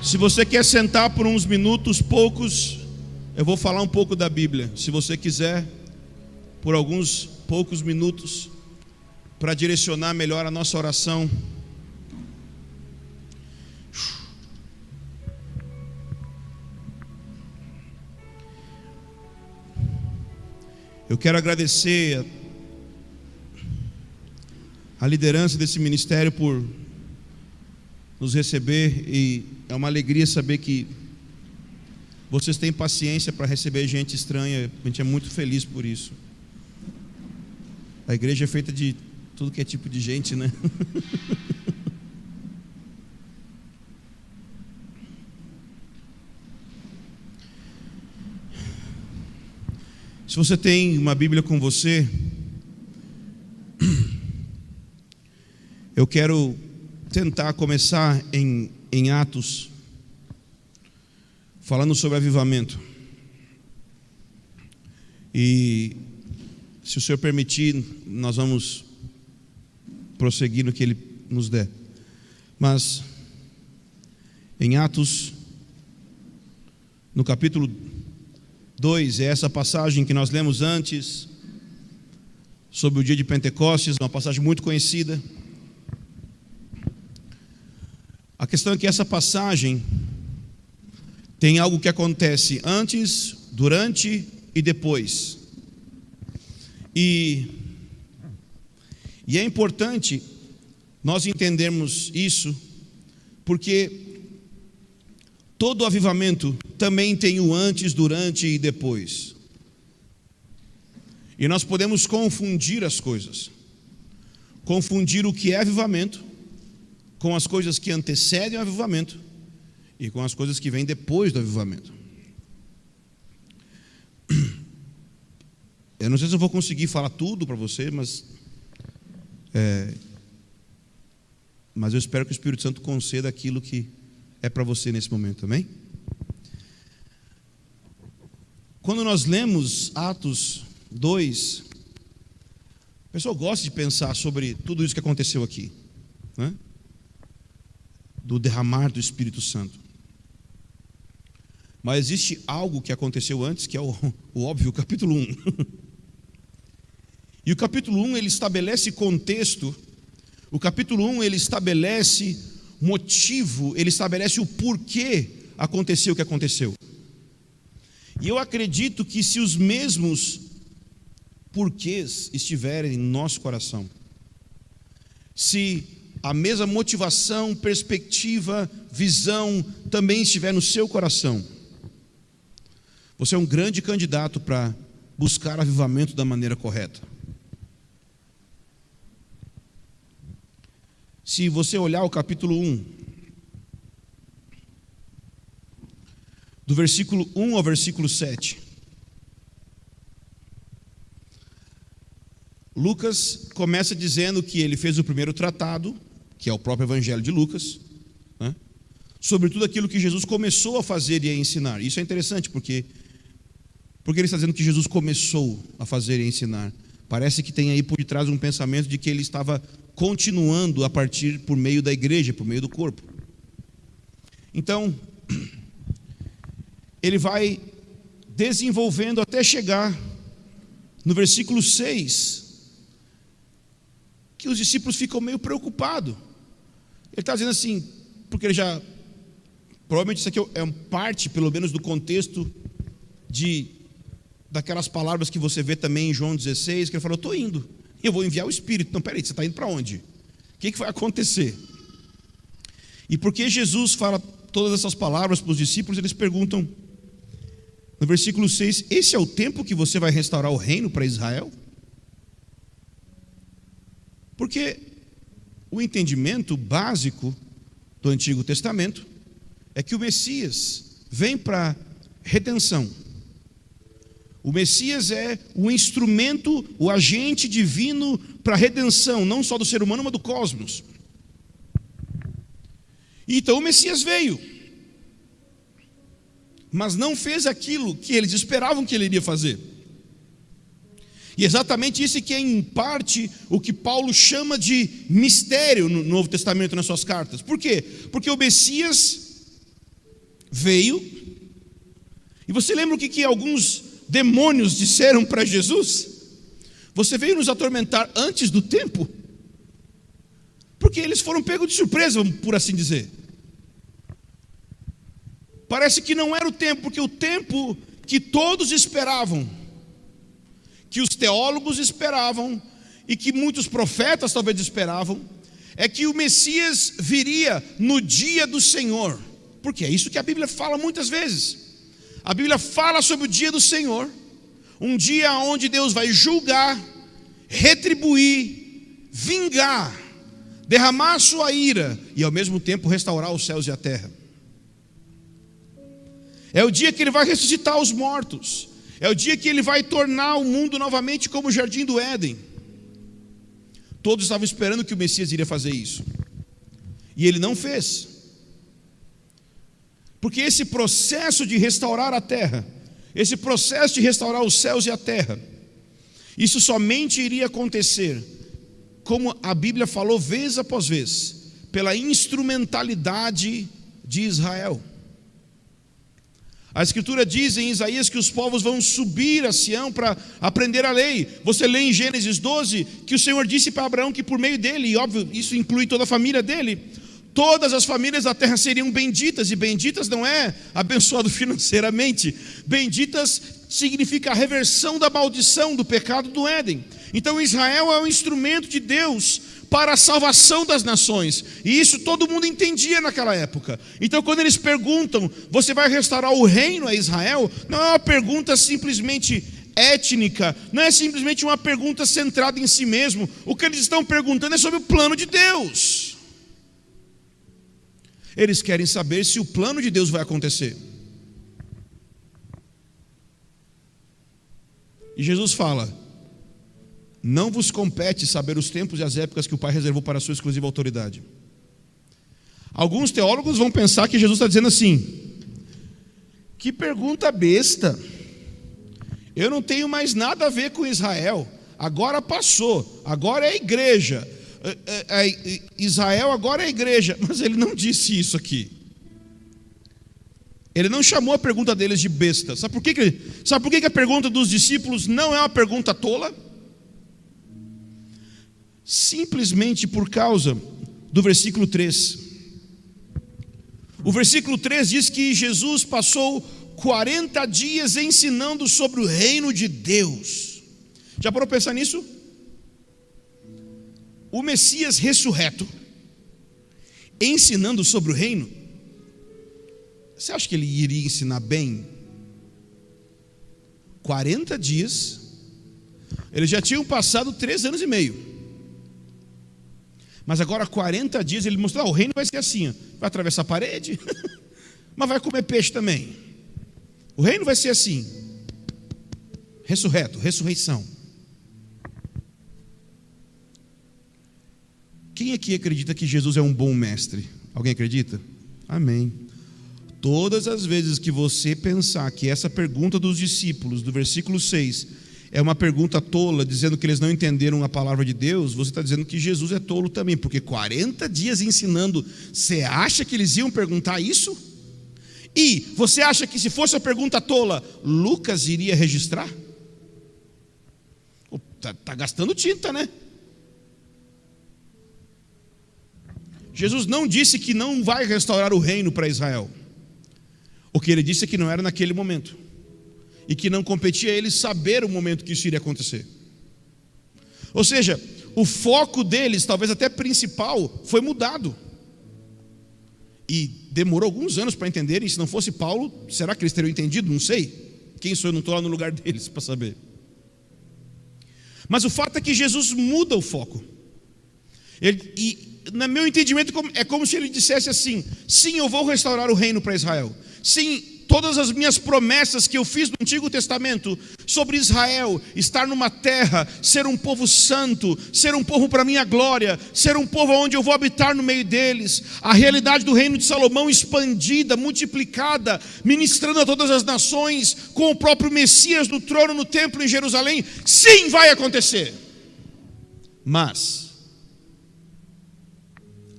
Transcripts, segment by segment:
Se você quer sentar por uns minutos, poucos, eu vou falar um pouco da Bíblia. Se você quiser, por alguns poucos minutos, para direcionar melhor a nossa oração. Eu quero agradecer a liderança desse ministério por nos receber, e é uma alegria saber que vocês têm paciência para receber gente estranha. A gente é muito feliz por isso. A igreja é feita de tudo que é tipo de gente, né? Se você tem uma Bíblia com você, eu quero tentar começar em Atos, falando sobre avivamento. E se o Senhor permitir, nós vamos prosseguir no que Ele nos der. Mas em Atos, no capítulo 2, é essa passagem que nós lemos antes, sobre o dia de Pentecostes, uma passagem muito conhecida. A questão é que essa passagem tem algo que acontece antes, durante e depois. E é importante nós entendermos isso, porque todo avivamento também tem o antes, durante e depois. E nós podemos confundir as coisas. Confundir o que é avivamento com as coisas que antecedem o avivamento e com as coisas que vêm depois do avivamento. Eu não sei se eu vou conseguir falar tudo para você, mas eu espero que o Espírito Santo conceda aquilo que é para você nesse momento, amém? Quando nós lemos Atos 2, o pessoal gosta de pensar sobre tudo isso que aconteceu aqui, né? Do derramar do Espírito Santo. Mas existe algo que aconteceu antes, que é o óbvio, o capítulo 1. E o capítulo 1, ele estabelece contexto. O capítulo 1, ele estabelece motivo, ele estabelece o porquê aconteceu o que aconteceu. E eu acredito que se os mesmos porquês estiverem no nosso coração, se a mesma motivação, perspectiva, visão também estiver no seu coração, você é um grande candidato para buscar avivamento da maneira correta. Se você olhar o capítulo 1, do versículo 1 ao versículo 7, Lucas começa dizendo que ele fez o primeiro tratado, que é o próprio Evangelho de Lucas, né, sobre tudo aquilo que Jesus começou a fazer e a ensinar. Isso é interessante, porque ele está dizendo que Jesus começou a fazer e a ensinar. Parece que tem aí por detrás um pensamento de que ele estava continuando a partir por meio da igreja, por meio do corpo. Então, ele vai desenvolvendo até chegar no versículo 6, que os discípulos ficam meio preocupados. Ele está dizendo assim, porque ele já, provavelmente isso aqui é parte, pelo menos, do contexto daquelas palavras que você vê também em João 16, que ele falou: estou indo, eu vou enviar o Espírito. Não, peraí, você está indo para onde? O que vai acontecer? E porque Jesus fala todas essas palavras para os discípulos, eles perguntam, no versículo 6, esse é o tempo que você vai restaurar o reino para Israel? Porque o entendimento básico do Antigo Testamento é que o Messias vem para redenção. O Messias é o instrumento, o agente divino para a redenção, não só do ser humano, mas do cosmos. Então o Messias veio, mas não fez aquilo que eles esperavam que ele iria fazer. E exatamente isso que é, em parte, o que Paulo chama de mistério no Novo Testamento, nas suas cartas. Por quê? Porque o Messias veio, e você lembra o que alguns demônios disseram para Jesus? Você veio nos atormentar antes do tempo? Porque eles foram pegos de surpresa, por assim dizer. Parece que não era o tempo, porque o tempo que todos esperavam, que os teólogos esperavam, e que muitos profetas talvez esperavam, é que o Messias viria no dia do Senhor. Porque é isso que a Bíblia fala muitas vezes. A Bíblia fala sobre o dia do Senhor, um dia onde Deus vai julgar, retribuir, vingar, derramar sua ira e ao mesmo tempo restaurar os céus e a terra. É o dia que Ele vai ressuscitar os mortos. É o dia que Ele vai tornar o mundo novamente como o jardim do Éden. Todos estavam esperando que o Messias iria fazer isso, e Ele não fez. Porque esse processo de restaurar a terra, esse processo de restaurar os céus e a terra, isso somente iria acontecer, como a Bíblia falou vez após vez, pela instrumentalidade de Israel. A Escritura diz em Isaías que os povos vão subir a Sião para aprender a lei. Você lê em Gênesis 12 que o Senhor disse para Abraão que por meio dele, e óbvio, isso inclui toda a família dele, todas as famílias da terra seriam benditas. E benditas não é abençoado financeiramente. Benditas significa a reversão da maldição do pecado do Éden. Então Israel é um instrumento de Deus para a salvação das nações, e isso todo mundo entendia naquela época. Então quando eles perguntam, você vai restaurar o reino a Israel? Não é uma pergunta simplesmente étnica, não é simplesmente uma pergunta centrada em si mesmo. O que eles estão perguntando é sobre o plano de Deus. Eles querem saber se o plano de Deus vai acontecer. E Jesus fala: não vos compete saber os tempos e as épocas que o Pai reservou para a sua exclusiva autoridade. Alguns teólogos vão pensar que Jesus está dizendo assim: que pergunta besta, eu não tenho mais nada a ver com Israel, agora passou, agora é a igreja, Israel agora é a igreja. Mas ele não disse isso aqui. Ele não chamou a pergunta deles de besta. Sabe por que a pergunta dos discípulos não é uma pergunta tola? Simplesmente por causa do versículo 3. O versículo 3 diz que Jesus passou 40 dias ensinando sobre o reino de Deus. Já parou para pensar nisso? O Messias ressurreto ensinando sobre o reino, você acha que ele iria ensinar bem? 40 dias, eles já tinham passado 3 anos e meio. Mas agora 40 dias ele mostrou: o reino vai ser assim, vai atravessar a parede, mas vai comer peixe também. O reino vai ser assim, ressurreição. Quem aqui acredita que Jesus é um bom mestre? Alguém acredita? Amém. Todas as vezes que você pensar que essa pergunta dos discípulos, do versículo 6, é uma pergunta tola, dizendo que eles não entenderam a palavra de Deus, você está dizendo que Jesus é tolo também, porque 40 dias ensinando, você acha que eles iam perguntar isso? E você acha que se fosse a pergunta tola, Lucas iria registrar? Está gastando tinta, né? Jesus não disse que não vai restaurar o reino para Israel. O que ele disse é que não era naquele momento, e que não competia a ele saber o momento que isso iria acontecer. Ou seja, o foco deles, talvez até principal, foi mudado. E demorou alguns anos para entenderem. Se não fosse Paulo, será que eles teriam entendido? Não sei. Quem sou eu? Não estou lá no lugar deles para saber. Mas o fato é que Jesus muda o foco. No meu entendimento, é como se ele dissesse assim: sim, eu vou restaurar o reino para Israel. Sim, todas as minhas promessas que eu fiz no Antigo Testamento sobre Israel, estar numa terra, ser um povo santo, ser um povo para minha glória, ser um povo onde eu vou habitar no meio deles, a realidade do reino de Salomão expandida, multiplicada, ministrando a todas as nações, com o próprio Messias no trono, no templo em Jerusalém, sim, vai acontecer. Mas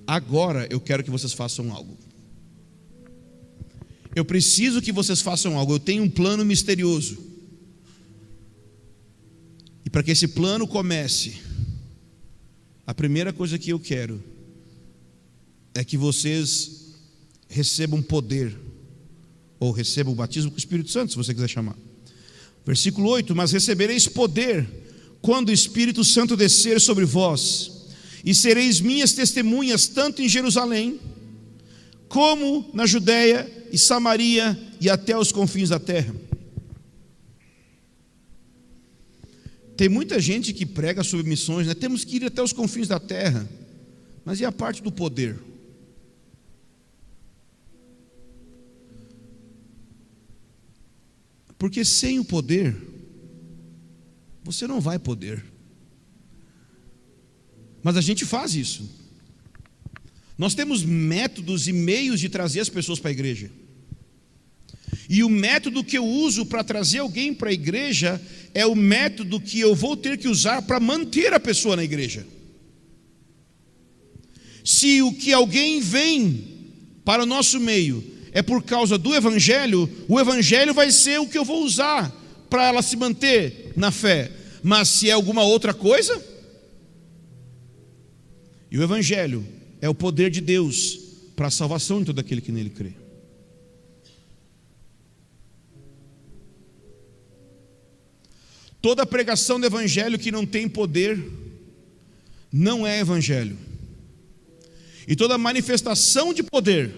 agora eu quero que vocês façam algo. Eu preciso que vocês façam algo, eu tenho um plano misterioso. E para que esse plano comece, a primeira coisa que eu quero é que vocês recebam poder, ou recebam o batismo com o Espírito Santo, se você quiser chamar. Versículo 8: mas recebereis poder quando o Espírito Santo descer sobre vós, e sereis minhas testemunhas tanto em Jerusalém, como na Judéia e Samaria e até os confins da terra. Tem muita gente que prega sobre missões, né? Temos que ir até os confins da terra. Mas e a parte do poder? Porque sem o poder, você não vai poder. Mas a gente faz isso. Nós temos métodos e meios de trazer as pessoas para a igreja. E o método que eu uso para trazer alguém para a igreja é o método que eu vou ter que usar para manter a pessoa na igreja. Se o que alguém vem para o nosso meio é por causa do Evangelho, o Evangelho vai ser o que eu vou usar para ela se manter na fé. Mas se é alguma outra coisa, e o Evangelho é o poder de Deus para a salvação de todo aquele que nele crê. Toda pregação do Evangelho que não tem poder não é Evangelho. E toda manifestação de poder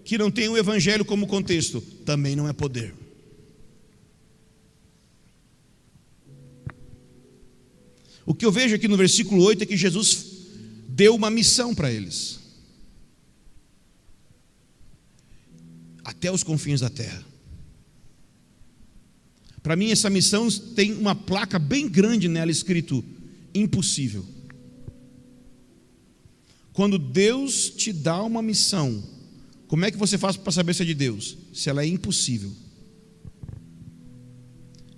que não tem o Evangelho como contexto também não é poder. O que eu vejo aqui no versículo 8 é que Jesus deu uma missão para eles, até os confins da terra. Para mim essa missão tem uma placa bem grande nela escrito: impossível. Quando Deus te dá uma missão, como é que você faz para saber se é de Deus? Se ela é impossível.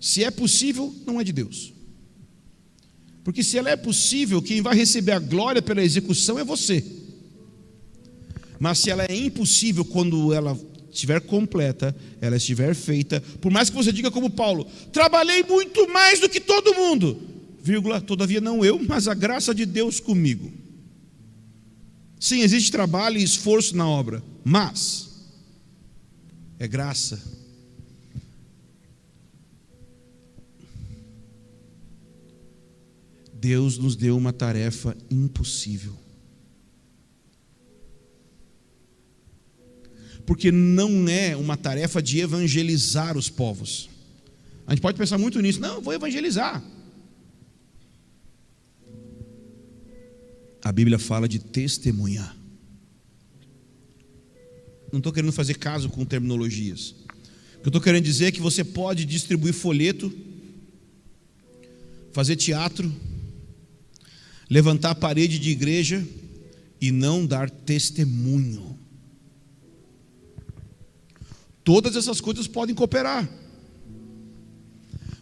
Se é possível, não é de Deus. Porque se ela é possível, quem vai receber a glória pela execução é você. Mas se ela é impossível, quando ela estiver completa, ela estiver feita, por mais que você diga como Paulo: trabalhei muito mais do que todo mundo, vírgula, todavia não eu, mas a graça de Deus comigo. Sim, existe trabalho e esforço na obra, mas é graça. Deus nos deu uma tarefa impossível. Porque não é uma tarefa de evangelizar os povos. A gente pode pensar muito nisso. Não, eu vou evangelizar. A Bíblia fala de testemunhar. Não estou querendo fazer caso com terminologias. O que eu estou querendo dizer é que você pode distribuir folheto, fazer teatro, levantar a parede de igreja e não dar testemunho. Todas essas coisas podem cooperar,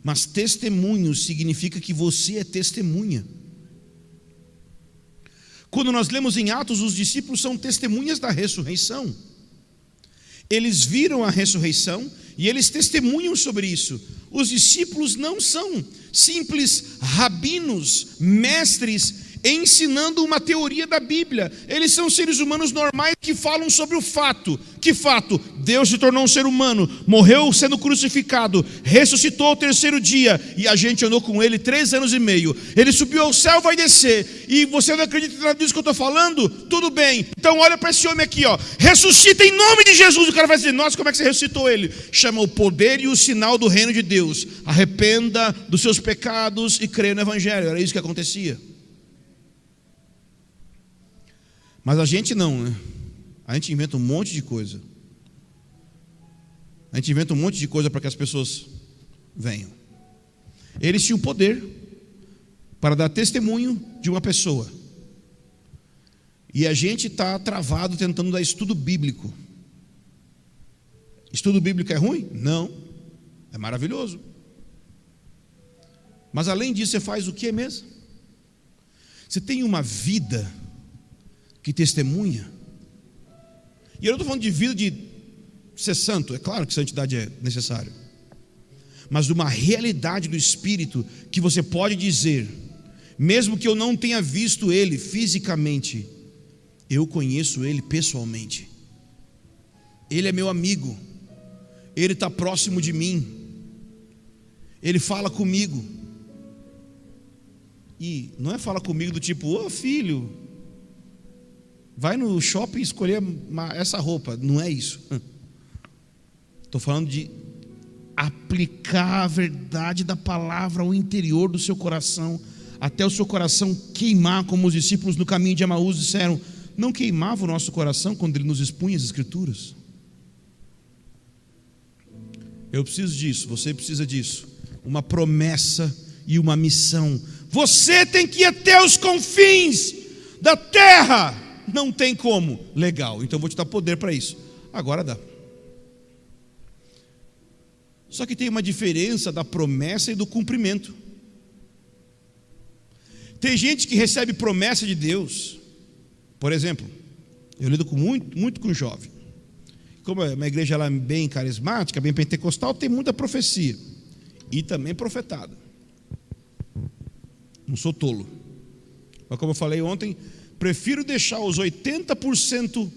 mas testemunho significa que você é testemunha. Quando nós lemos em Atos, os discípulos são testemunhas da ressurreição. Eles viram a ressurreição e eles testemunham sobre isso. Os discípulos não são simples rabinos, mestres, ensinando uma teoria da Bíblia. Eles são seres humanos normais que falam sobre o fato. Que fato? Deus se tornou um ser humano, morreu sendo crucificado, ressuscitou ao terceiro dia, e a gente andou com ele 3 anos e meio. Ele subiu ao céu, vai descer, e você não acredita em nada disso que eu estou falando? Tudo bem, então olha para esse homem aqui, ó. Ressuscita em nome de Jesus. O cara vai dizer: nossa, como é que você ressuscitou ele? Chama o poder e o sinal do reino de Deus. Arrependa dos seus pecados e creia no Evangelho. Era isso que acontecia. Mas a gente não, né? A gente inventa um monte de coisa. A gente inventa um monte de coisa para que as pessoas venham. Eles tinham poder para dar testemunho de uma pessoa. E a gente está travado tentando dar estudo bíblico. Estudo bíblico é ruim? Não. É maravilhoso. Mas além disso, você faz o que mesmo? Você tem uma vida que testemunha. E eu não estou falando de vida de ser santo, é claro que santidade é necessário, mas de uma realidade do Espírito que você pode dizer, mesmo que eu não tenha visto Ele fisicamente, eu conheço Ele pessoalmente. Ele é meu amigo, Ele está próximo de mim, Ele fala comigo. E não é fala comigo do tipo, ô filho, vai no shopping escolher essa roupa. Não é isso. Estou falando de aplicar a verdade da palavra ao interior do seu coração, até o seu coração queimar, como os discípulos no caminho de Emaús disseram. Não queimava o nosso coração quando Ele nos expunha as Escrituras? Eu preciso disso, você precisa disso. Uma promessa e uma missão. Você tem que ir até os confins da terra. Não tem como. Legal, então eu vou te dar poder para isso. Agora dá. Só que tem uma diferença da promessa e do cumprimento. Tem gente que recebe promessa de Deus. Por exemplo, eu lido muito com jovem. Como a minha igreja ela é bem carismática, bem pentecostal, tem muita profecia. E também profetada. Não sou tolo. Mas como eu falei ontem, prefiro deixar os 80%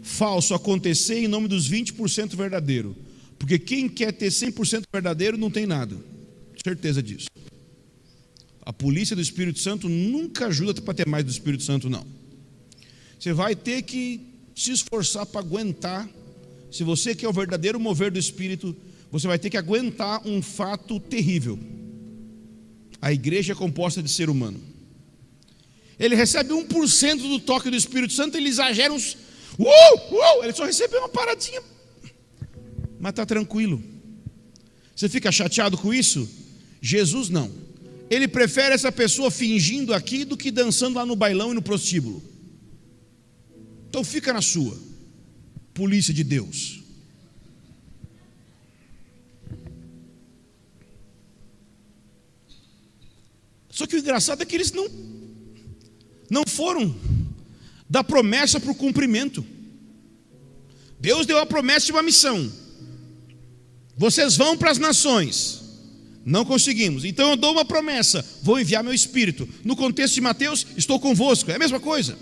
falso acontecer em nome dos 20% verdadeiro. Porque quem quer ter 100% verdadeiro não tem nada. Certeza disso. A polícia do Espírito Santo nunca ajuda para ter mais do Espírito Santo, não. Você vai ter que se esforçar para aguentar. Se você quer o verdadeiro mover do Espírito, você vai ter que aguentar um fato terrível. A igreja é composta de ser humano. Ele recebe 1% do toque do Espírito Santo, ele exagera uns... ele só recebe uma paradinha. Mas está tranquilo. Você fica chateado com isso? Jesus não. Ele prefere essa pessoa fingindo aqui do que dançando lá no bailão e no prostíbulo. Então fica na sua. Polícia de Deus. Só que o engraçado é que eles não foram da promessa para o cumprimento. Deus deu a promessa de uma missão. Vocês vão para as nações. Não conseguimos. Então eu dou uma promessa. Vou enviar meu Espírito. No contexto de Mateus, estou convosco. É a mesma coisa.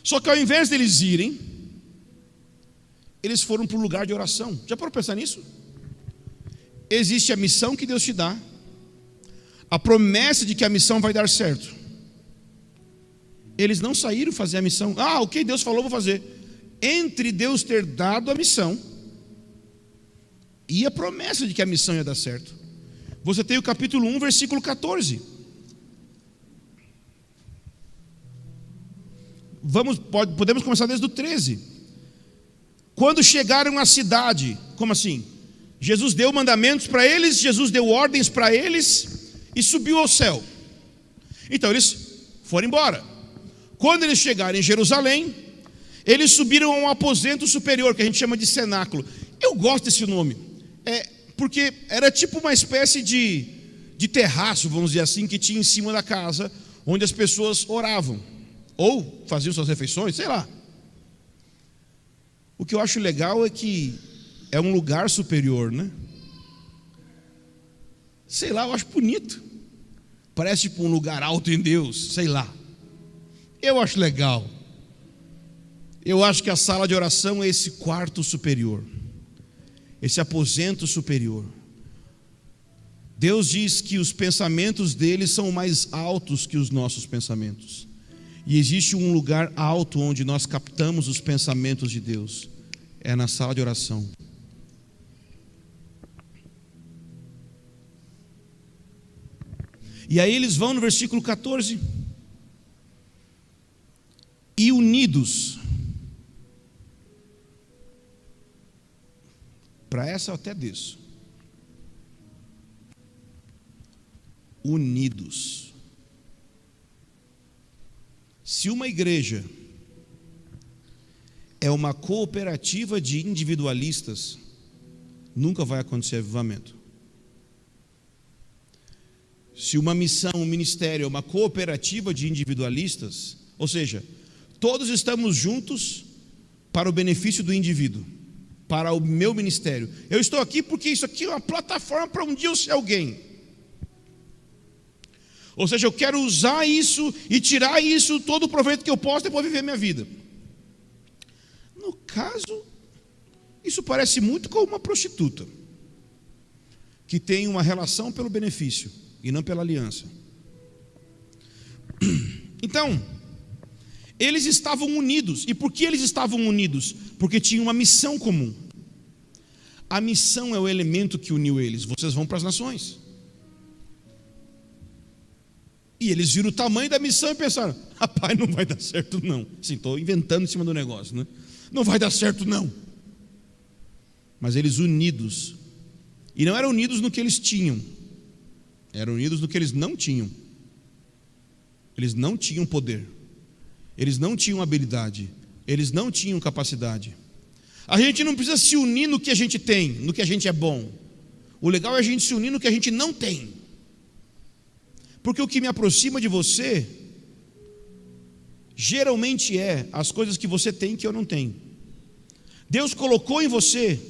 Só que ao invés deles irem, eles foram para o lugar de oração. Já parou para pensar nisso? Existe a missão que Deus te dá, a promessa de que a missão vai dar certo. Eles não saíram fazer a missão. Ok, Deus falou, vou fazer. Entre Deus ter dado a missão e a promessa de que a missão ia dar certo, você tem o capítulo 1, versículo 14. Podemos começar desde o 13. Quando chegaram à cidade, como assim? Jesus deu mandamentos para eles, Jesus deu ordens para eles e subiu ao céu. Então eles foram embora. Quando eles chegaram em Jerusalém, eles subiram a um aposento superior, que a gente chama de cenáculo. Eu gosto desse nome, porque era tipo uma espécie de terraço, vamos dizer assim, que tinha em cima da casa, onde as pessoas oravam, ou faziam suas refeições, sei lá. O que eu acho legal é que é um lugar superior, né? Sei lá, eu acho bonito. Parece tipo um lugar alto em Deus, sei lá. Eu acho legal. Eu acho que a sala de oração é esse quarto superior, esse aposento superior. Deus diz que os pensamentos dele são mais altos que os nossos pensamentos. E existe um lugar alto onde nós captamos os pensamentos de Deus. É na sala de oração. E aí eles vão no versículo 14. E unidos. Para essa eu até desço. Unidos. Se uma igreja é uma cooperativa de individualistas, nunca vai acontecer avivamento. Se uma missão, um ministério é uma cooperativa de individualistas, ou seja, todos estamos juntos para o benefício do indivíduo, para o meu ministério. Eu estou aqui porque isso aqui é uma plataforma para um dia eu ser alguém. Ou seja, eu quero usar isso e tirar isso, todo o proveito que eu posso, depois viver minha vida. No caso, isso parece muito com uma prostituta, que tem uma relação pelo benefício e não pela aliança. Então, eles estavam unidos. E por que eles estavam unidos? Porque tinham uma missão comum. A missão é o elemento que uniu eles. Vocês vão para as nações. E eles viram o tamanho da missão e pensaram: rapaz, não vai dar certo não. Sim, estou inventando em cima do negócio, né? Não vai dar certo não. Mas eles unidos. E não eram unidos no que eles tinham, eram unidos no que eles não tinham. Eles não tinham poder, eles não tinham habilidade, eles não tinham capacidade. A gente não precisa se unir no que a gente tem, no que a gente é bom. O legal é a gente se unir no que a gente não tem. Porque o que me aproxima de você geralmente é as coisas que você tem que eu não tenho. Deus colocou em você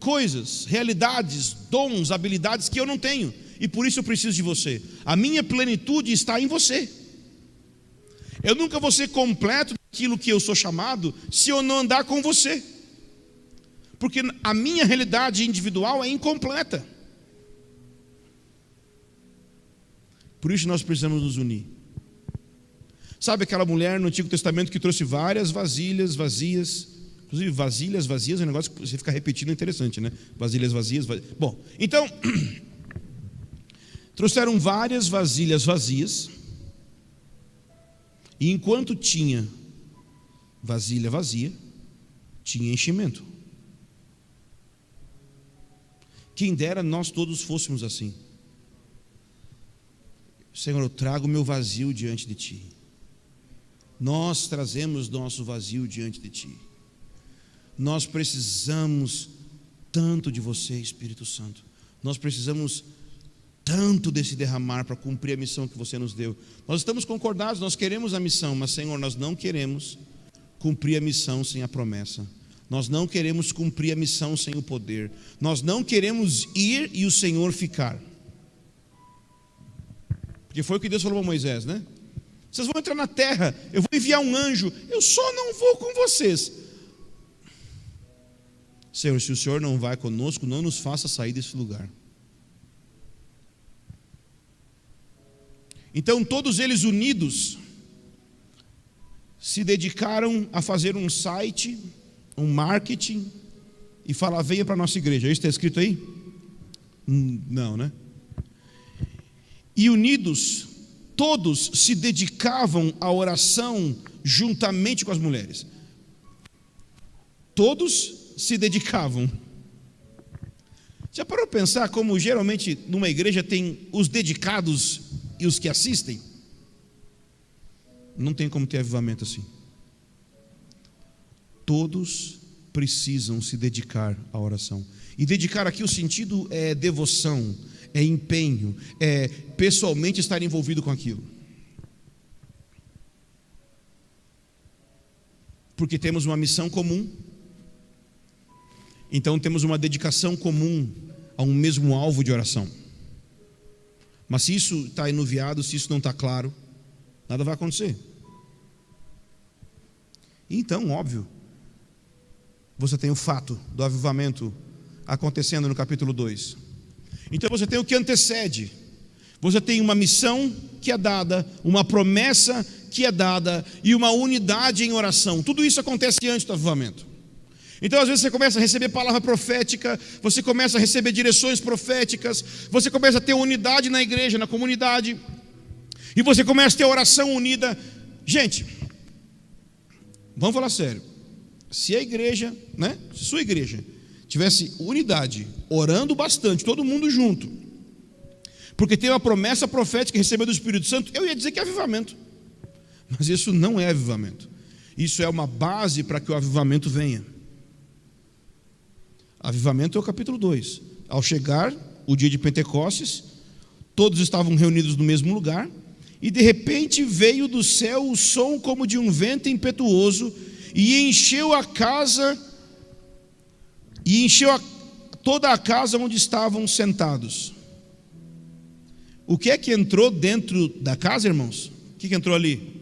coisas, realidades, dons, habilidades que eu não tenho, e por isso eu preciso de você. A minha plenitude está em você. Eu nunca vou ser completo daquilo que eu sou chamado se eu não andar com você, porque a minha realidade individual é incompleta. Por isso nós precisamos nos unir. Sabe aquela mulher no Antigo Testamento que trouxe várias vasilhas vazias? Inclusive, vasilhas vazias é um negócio que você fica repetindo, é interessante, né? Vasilhas vazias. Bom, então, trouxeram várias vasilhas vazias, e enquanto tinha vasilha vazia, tinha enchimento. Quem dera nós todos fôssemos assim. Senhor, eu trago o meu vazio diante de Ti. Nós trazemos nosso vazio diante de Ti. Nós precisamos tanto de você, Espírito Santo. Nós precisamos tanto desse derramar para cumprir a missão que você nos deu. Nós estamos concordados, nós queremos a missão, mas, Senhor, nós não queremos cumprir a missão sem a promessa. Nós não queremos cumprir a missão sem o poder. Nós não queremos ir e o Senhor ficar. Porque foi o que Deus falou para Moisés, né? Vocês vão entrar na terra, eu vou enviar um anjo, eu só não vou com vocês. Senhor, se o Senhor não vai conosco, não nos faça sair desse lugar. Então todos eles unidos se dedicaram a fazer um site, um marketing, e falar: venha para a nossa igreja. Isso está escrito aí? Não, né? E unidos, todos se dedicavam à oração juntamente com as mulheres. Todos se dedicavam. Já parou para pensar como geralmente numa igreja tem os dedicados e os que assistem? Não tem como ter avivamento assim. Todos precisam se dedicar à oração. E dedicar aqui o sentido é devoção, é empenho, é pessoalmente estar envolvido com aquilo. Porque temos uma missão comum. Então temos uma dedicação comum a um mesmo alvo de oração. Mas se isso está enuviado, se isso não está claro, nada vai acontecer. Então, óbvio, você tem o fato do avivamento acontecendo no capítulo 2. Então você tem o que antecede. Você tem uma missão que é dada, uma promessa que é dada e uma unidade em oração. Tudo isso acontece antes do avivamento. Então às vezes você começa a receber palavra profética, você começa a receber direções proféticas, você começa a ter unidade na igreja, na comunidade, e você começa a ter oração unida. Gente, vamos falar sério. Se a igreja, né, se sua igreja tivesse unidade, orando bastante, todo mundo junto, porque tem uma promessa profética que recebeu do Espírito Santo, eu ia dizer que é avivamento. Mas isso não é avivamento. Isso é uma base para que o avivamento venha. Avivamento é o capítulo 2. Ao chegar o dia de Pentecostes, todos estavam reunidos no mesmo lugar, e de repente veio do céu o som como de um vento impetuoso, e encheu toda a casa onde estavam sentados. O que é que entrou dentro da casa, irmãos? O que entrou ali?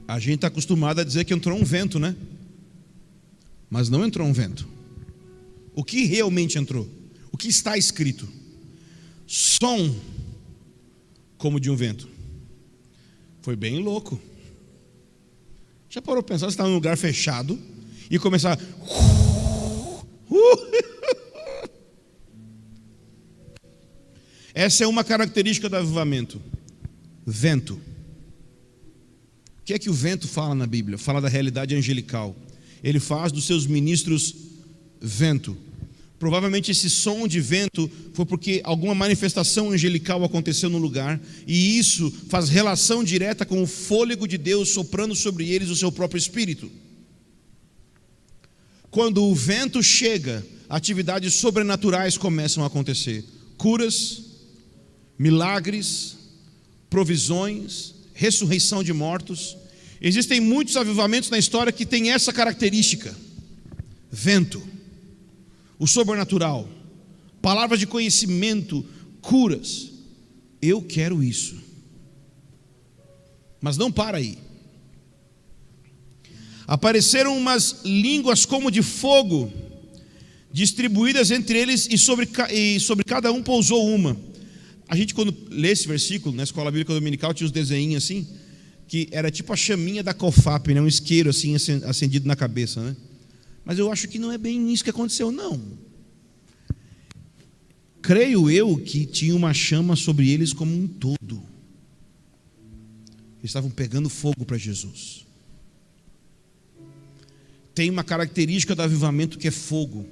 A gente está acostumado a dizer que entrou um vento, né? Mas não entrou um vento. O que realmente entrou? O que está escrito? Som como de um vento. Foi bem louco. Já parou para pensar, você está num lugar fechado e começar... Essa é uma característica do avivamento. Vento. O que é que o vento fala na Bíblia? Fala da realidade angelical. Ele faz dos seus ministros vento. Provavelmente esse som de vento foi porque alguma manifestação angelical aconteceu no lugar, e isso faz relação direta com o fôlego de Deus soprando sobre eles o seu próprio espírito. Quando o vento chega, atividades sobrenaturais começam a acontecer. Curas, milagres, provisões, ressurreição de mortos. Existem muitos avivamentos na história que têm essa característica: vento, o sobrenatural, palavras de conhecimento, curas. Eu quero isso. Mas não para aí. Apareceram umas línguas como de fogo, distribuídas entre eles, e sobre cada um pousou uma. A gente, quando lê esse versículo na escola bíblica dominical, tinha os desenhinhos assim, que era tipo a chaminha da COFAP, né? Um isqueiro assim acendido na cabeça, né? Mas eu acho que não é bem isso que aconteceu, não. Creio eu que tinha uma chama sobre eles como um todo. Eles estavam pegando fogo para Jesus. Tem uma característica do avivamento que é fogo.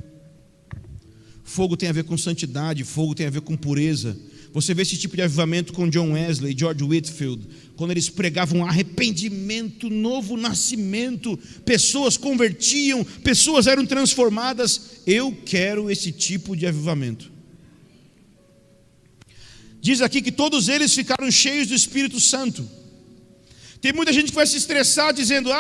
Fogo tem a ver com santidade, fogo tem a ver com pureza. Você vê esse tipo de avivamento com John Wesley, George Whitefield, quando eles pregavam arrependimento, novo nascimento, pessoas convertiam, pessoas eram transformadas. Eu quero esse tipo de avivamento. Diz aqui que todos eles ficaram cheios do Espírito Santo. Tem muita gente que vai se estressar dizendo: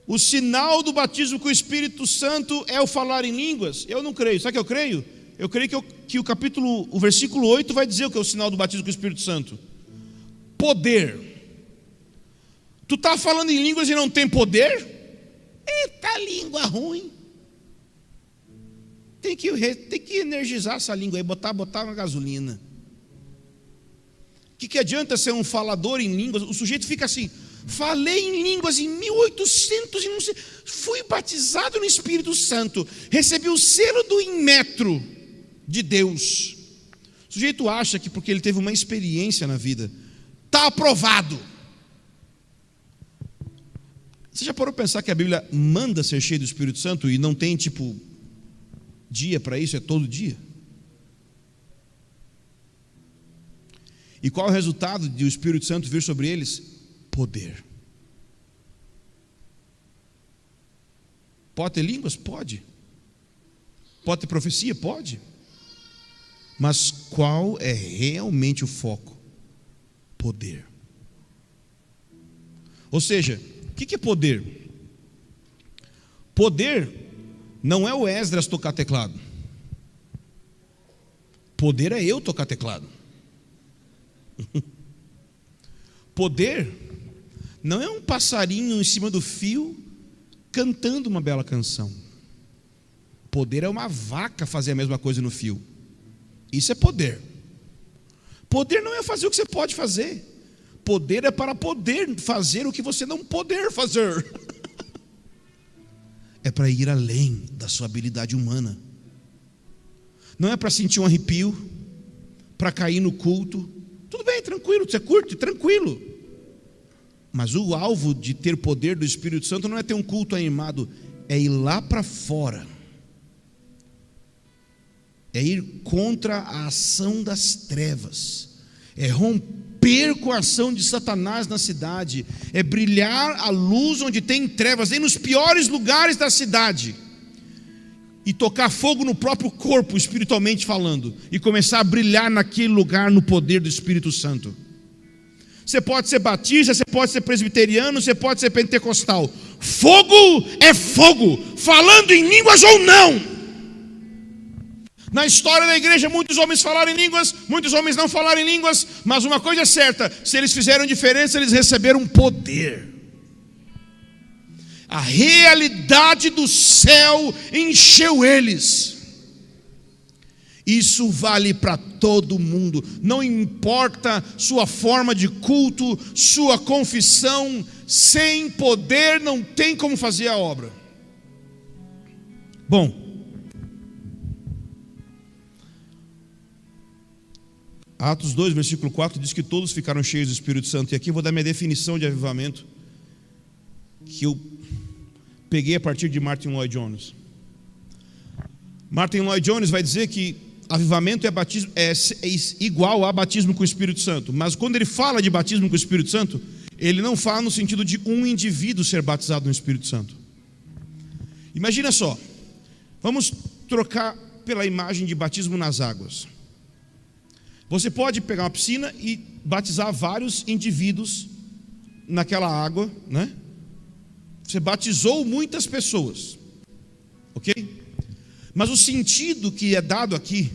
o sinal do batismo com o Espírito Santo é o falar em línguas. Eu não creio. Sabe o que eu creio? Eu creio que o versículo 8 vai dizer o que é o sinal do batismo com o Espírito Santo: poder. Tu está falando em línguas e não tem poder? Eita, língua ruim. Tem que energizar essa língua aí, botar uma gasolina. O que adianta ser um falador em línguas? O sujeito fica assim: falei em línguas em 1800 e não sei, fui batizado no Espírito Santo, recebi o selo do Inmetro de Deus. O sujeito acha que porque ele teve uma experiência na vida, está aprovado. Você já parou para pensar que a Bíblia manda ser cheio do Espírito Santo e não tem tipo dia para isso, é todo dia? E qual é o resultado de o Espírito Santo vir sobre eles? Poder. Pode ter línguas? Pode. Pode ter profecia? Pode. Mas qual é realmente o foco? Poder. Ou seja, o que é poder? Poder não é o Esdras tocar teclado. Poder é eu tocar teclado. Poder não é um passarinho em cima do fio cantando uma bela canção. Poder é uma vaca fazer a mesma coisa no fio. Isso é poder. Poder não é fazer o que você pode fazer. Poder é para poder fazer o que você não poder fazer. É para ir além da sua habilidade humana. Não é para sentir um arrepio, para cair no culto. Tudo bem, tranquilo, você curte, tranquilo. Mas o alvo de ter poder do Espírito Santo não é ter um culto animado, é ir lá para fora. É ir contra a ação das trevas. É romper com a ação de Satanás na cidade. É brilhar a luz onde tem trevas, é ir nos piores lugares da cidade. E tocar fogo no próprio corpo, espiritualmente falando. E começar a brilhar naquele lugar no poder do Espírito Santo. Você pode ser batista, você pode ser presbiteriano, você pode ser pentecostal. Fogo é fogo, falando em línguas ou não. Na história da igreja, muitos homens falaram em línguas, muitos homens não falaram em línguas, mas uma coisa é certa: se eles fizeram diferença, eles receberam poder. A realidade do céu encheu eles. Isso vale para todo mundo, não importa sua forma de culto, sua confissão, sem poder não tem como fazer a obra. Bom, Atos 2, versículo 4 diz que todos ficaram cheios do Espírito Santo. E aqui eu vou dar minha definição de avivamento, que eu peguei a partir de Martin Lloyd Jones. Martin Lloyd Jones vai dizer que avivamento é igual a batismo com o Espírito Santo. Mas quando ele fala de batismo com o Espírito Santo, ele não fala no sentido de um indivíduo ser batizado no Espírito Santo. Imagina só, vamos trocar pela imagem de batismo nas águas. Você pode pegar uma piscina e batizar vários indivíduos naquela água, né? Você batizou muitas pessoas, ok? Mas o sentido que é dado aqui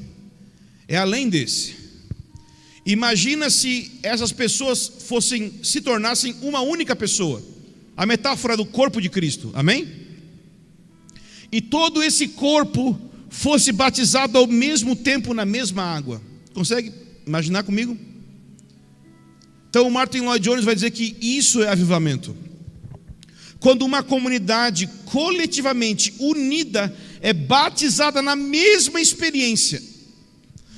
é além desse. Imagina se essas pessoas se tornassem uma única pessoa. A metáfora do corpo de Cristo, amém? E todo esse corpo fosse batizado ao mesmo tempo na mesma água. Consegue imaginar comigo? Então o Martin Lloyd Jones vai dizer que isso é avivamento. Quando uma comunidade coletivamente unida é batizada na mesma experiência.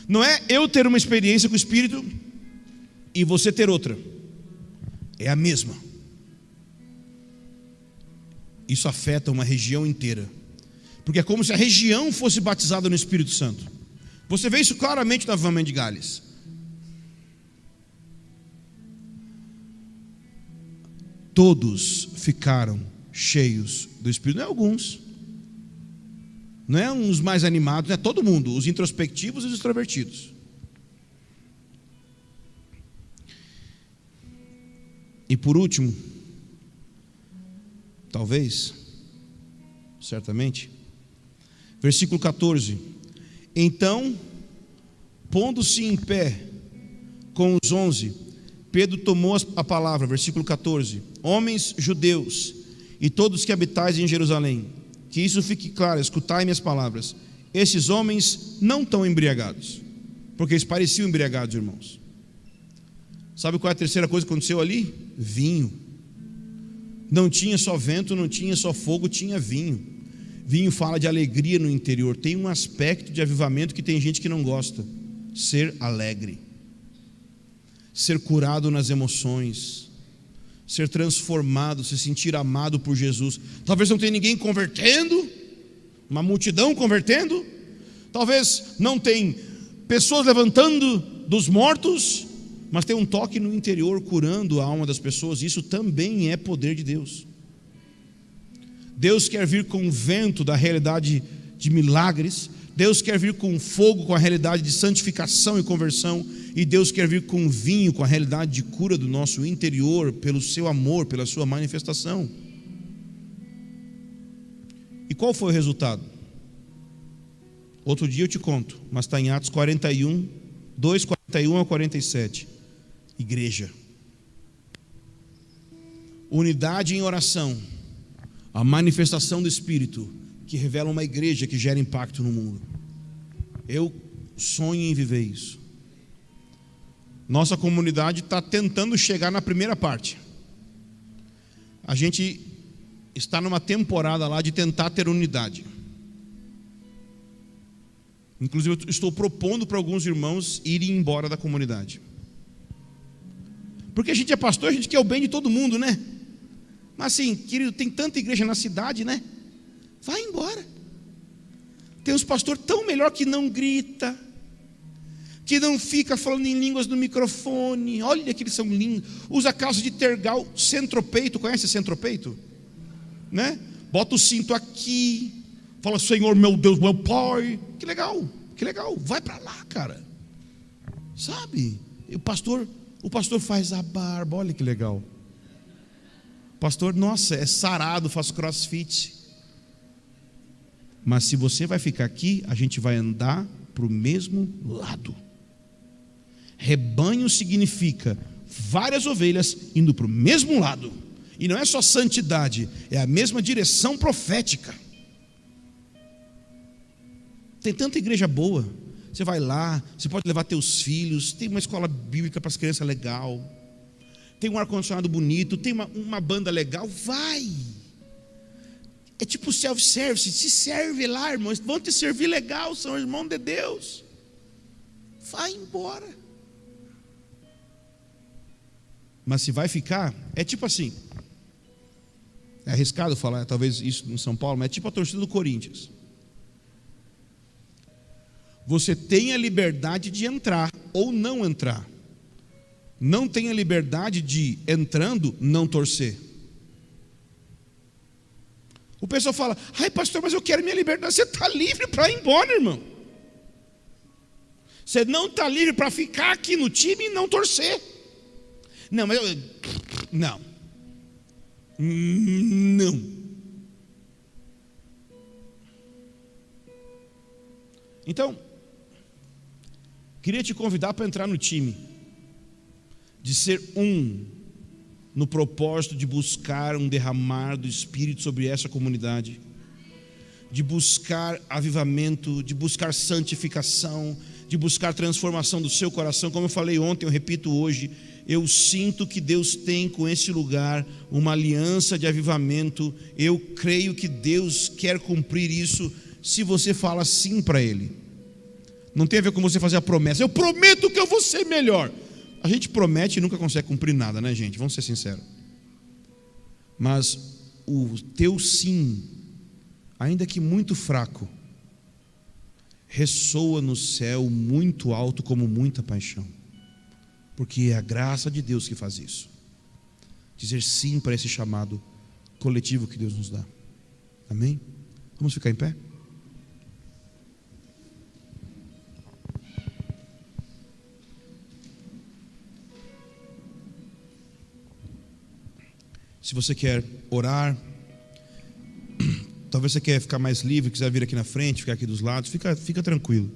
Não é eu ter uma experiência com o Espírito e você ter outra. É a mesma. Isso afeta uma região inteira. Porque é como se a região fosse batizada no Espírito Santo. Você vê isso claramente no avivamento de Gales. Todos ficaram cheios do Espírito. Não é alguns. Não é uns mais animados, é todo mundo. Os introspectivos e os extrovertidos. E por último, talvez, certamente, versículo 14. Então, pondo-se em pé com os 11, Pedro tomou a palavra, versículo 14: homens judeus e todos que habitais em Jerusalém, que isso fique claro, escutai minhas palavras. Esses homens não estão embriagados, porque eles pareciam embriagados, irmãos. Sabe qual é a terceira coisa que aconteceu ali? Vinho. Não tinha só vento, não tinha só fogo, tinha vinho. Vinho fala de alegria no interior. Tem um aspecto de avivamento que tem gente que não gosta: ser alegre, ser curado nas emoções, ser transformado, se sentir amado por Jesus. Talvez não tenha ninguém convertendo, uma multidão convertendo. Talvez não tenha pessoas levantando dos mortos, mas tem um toque no interior curando a alma das pessoas. Isso também é poder de Deus. Deus quer vir com o vento da realidade de milagres. Deus quer vir com fogo, com a realidade de santificação e conversão. E Deus quer vir com vinho, com a realidade de cura do nosso interior, pelo seu amor, pela sua manifestação. E qual foi o resultado? Outro dia eu te conto, mas está em Atos 41, 2, 41 a 47. Igreja. Unidade em oração. A manifestação do Espírito, que revela uma igreja que gera impacto no mundo. Eu sonho em viver isso. Nossa comunidade está tentando chegar na primeira parte. A gente está numa temporada lá de tentar ter unidade. Inclusive eu estou propondo para alguns irmãos irem embora da comunidade. Porque a gente é pastor, a gente quer o bem de todo mundo, né? Mas assim, querido, tem tanta igreja na cidade, né? Vai embora. Tem uns pastores tão melhor que não grita, que não fica falando em línguas no microfone. Olha que eles são lindos. Usa calça de tergal, centropeito. Conhece centropeito? Né? Bota o cinto aqui. Fala: Senhor, meu Deus, meu Pai. Que legal, que legal. Vai para lá, cara. Sabe? E o pastor O pastor faz a barba, olha que legal. O pastor, nossa, é sarado, faz crossfit. Mas se você vai ficar aqui, a gente vai andar para o mesmo lado. Rebanho significa várias ovelhas indo para o mesmo lado. E não é só santidade, é a mesma direção profética. Tem tanta igreja boa. Você vai lá, você pode levar teus filhos, tem uma escola bíblica para as crianças legal, tem um ar-condicionado bonito, tem uma banda legal, vai. É tipo self-service, se serve lá, irmãos, vão te servir legal, são irmãos de Deus. Vai embora. Mas se vai ficar, é tipo assim, é arriscado falar, talvez isso em São Paulo, mas é tipo a torcida do Corinthians. Você tem a liberdade de entrar ou não entrar. Não tem a liberdade de, entrando, não torcer. O pessoal fala, ai pastor, mas eu quero minha liberdade. Você está livre para ir embora, irmão. Você não está livre para ficar aqui no time e não torcer. Não, mas eu... Não. Então, queria te convidar para entrar no time, de ser no propósito de buscar um derramar do Espírito sobre essa comunidade, de buscar avivamento, de buscar santificação, de buscar transformação do seu coração. Como eu falei ontem, eu repito hoje, eu sinto que Deus tem com esse lugar uma aliança de avivamento. Eu creio que Deus quer cumprir isso se você fala sim para Ele. Não tem a ver com você fazer a promessa, eu prometo que eu vou ser melhor. A gente promete e nunca consegue cumprir nada, né, gente? Vamos ser sinceros. Mas o teu sim, ainda que muito fraco, ressoa no céu muito alto como muita paixão. Porque é a graça de Deus que faz isso. Dizer sim para esse chamado coletivo que Deus nos dá. Amém? Vamos ficar em pé? Se você quer orar, talvez você quer ficar mais livre, quiser vir aqui na frente, ficar aqui dos lados, fica tranquilo.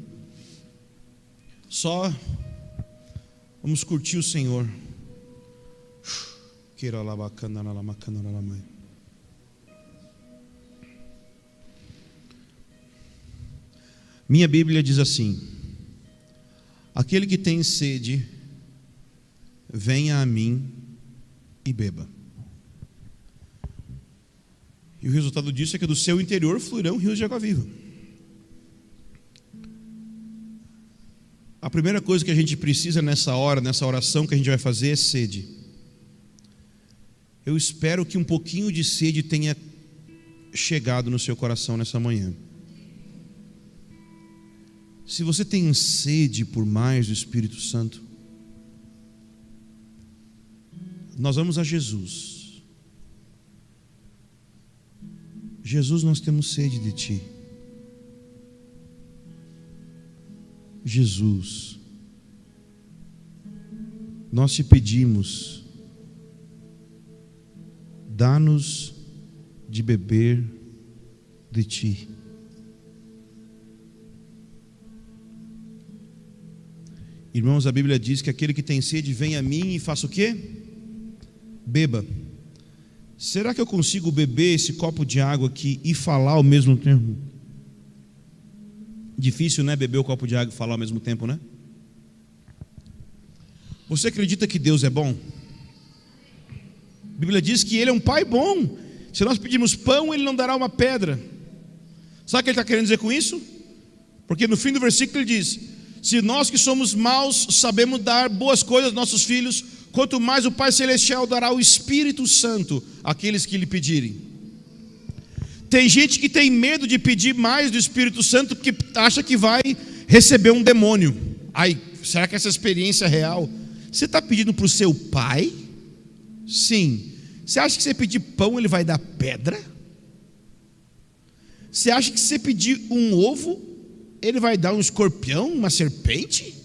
Só vamos curtir o Senhor. Minha Bíblia diz assim: aquele que tem sede, venha a mim e beba. E o resultado disso é que do seu interior fluirão rios de água viva. A primeira coisa que a gente precisa nessa hora, nessa oração que a gente vai fazer é sede. Eu espero que um pouquinho de sede tenha chegado no seu coração nessa manhã. Se você tem sede por mais do Espírito Santo, nós vamos a Jesus. Jesus, nós temos sede de Ti. Jesus, nós te pedimos, dá-nos de beber de Ti. Irmãos, a Bíblia diz que aquele que tem sede, vem a mim e faça o quê? Beba. Será que eu consigo beber esse copo de água aqui e falar ao mesmo tempo? Difícil, né? Beber o copo de água e falar ao mesmo tempo, né? Você acredita que Deus é bom? A Bíblia diz que Ele é um Pai bom. Se nós pedirmos pão, Ele não dará uma pedra. Sabe o que Ele está querendo dizer com isso? Porque no fim do versículo Ele diz: se nós que somos maus sabemos dar boas coisas aos nossos filhos, quanto mais o Pai Celestial dará o Espírito Santo àqueles que lhe pedirem. Tem gente que tem medo de pedir mais do Espírito Santo porque acha que vai receber um demônio. Ai, será que essa experiência é real? Você está pedindo para o seu pai? Sim. Você acha que se você pedir pão ele vai dar pedra? Você acha que se você pedir um ovo ele vai dar um escorpião, uma serpente?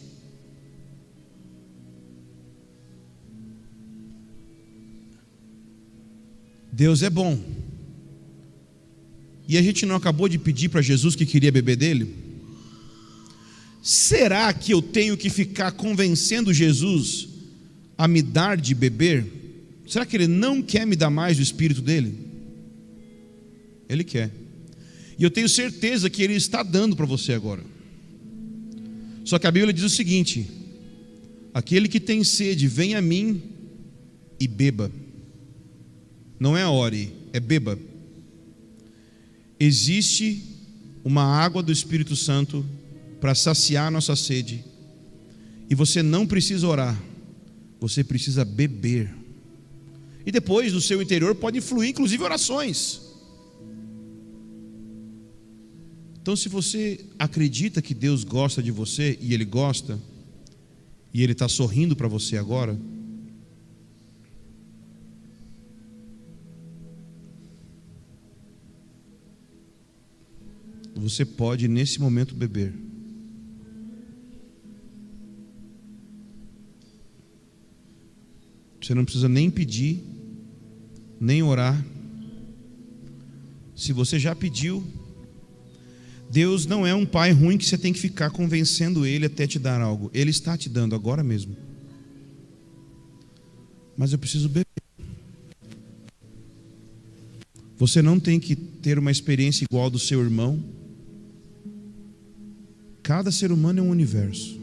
Deus é bom. E a gente não acabou de pedir para Jesus que queria beber dele? Será que eu tenho que ficar convencendo Jesus a me dar de beber? Será que Ele não quer me dar mais do Espírito dele? Ele quer. E eu tenho certeza que Ele está dando para você agora. Só que a Bíblia diz o seguinte: aquele que tem sede, venha a mim e beba. Não é ore, é beba. Existe uma água do Espírito Santo para saciar a nossa sede. E você não precisa orar, você precisa beber. E depois do seu interior pode fluir inclusive orações. Então, se você acredita que Deus gosta de você, e Ele gosta, e Ele está sorrindo para você agora, você pode nesse momento beber. Você não precisa nem pedir, nem orar. Se você já pediu, Deus não é um pai ruim que você tem que ficar convencendo Ele até te dar algo. Ele está te dando agora mesmo. Mas eu preciso beber. Você não tem que ter uma experiência igual do seu irmão. Cada ser humano é um universo.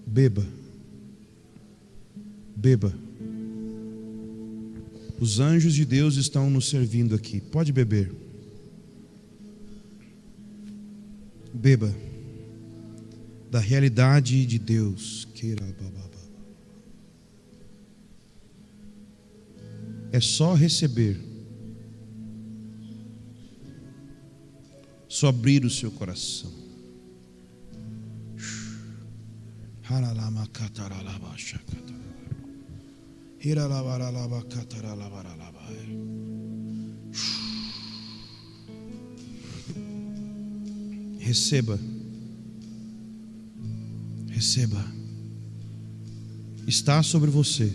Beba. Beba. Os anjos de Deus estão nos servindo aqui. Pode beber. Beba da realidade de Deus. É só receber. Só abrir o seu coração. Receba. Receba. Está sobre você.